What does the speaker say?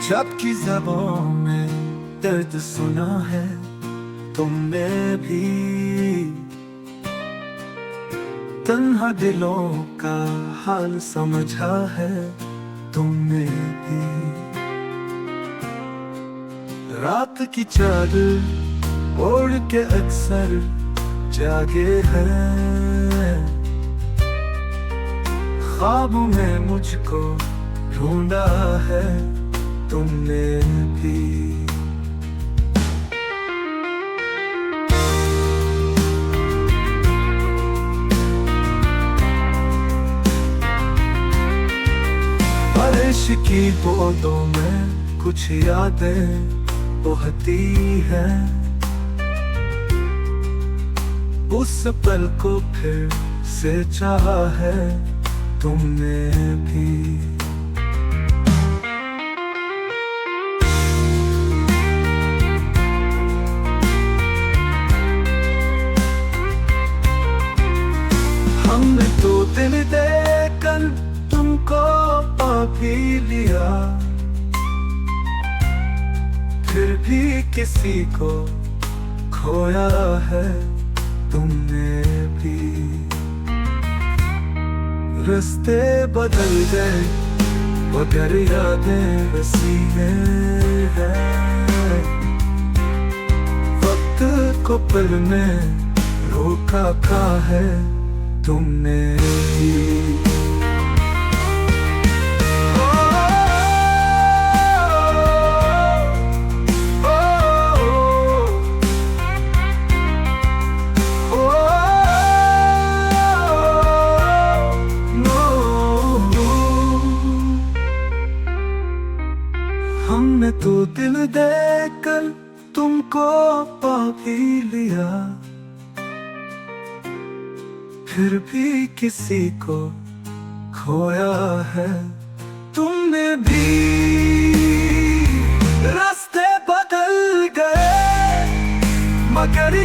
जब की ज़बां में दर्द सुना है तुमने भी, तन्हा दिलों का हाल समझा है तुमने भी। रात की चादर ओढ़ के अक्सर जागे हैं, ख्वाबों में मुझको ढूंढा है तुमने भी। बारिश की बूंदों में कुछ यादें बहती हैं, उस पल को फिर से चाहा है तुमने भी। हमने तो दिल देकर तुमको पा भी लिया, फिर भी किसी को खोया है तुमने भी। रास्ते बदल गए मगर यादें वैसी हैं, वक्त को पल में रोका था है तुमने ही। हमने तो दिल देकर तुमको पा भी लिया, फिर भी किसी को खोया है तुमने भी। रास्ते बदल गए मगर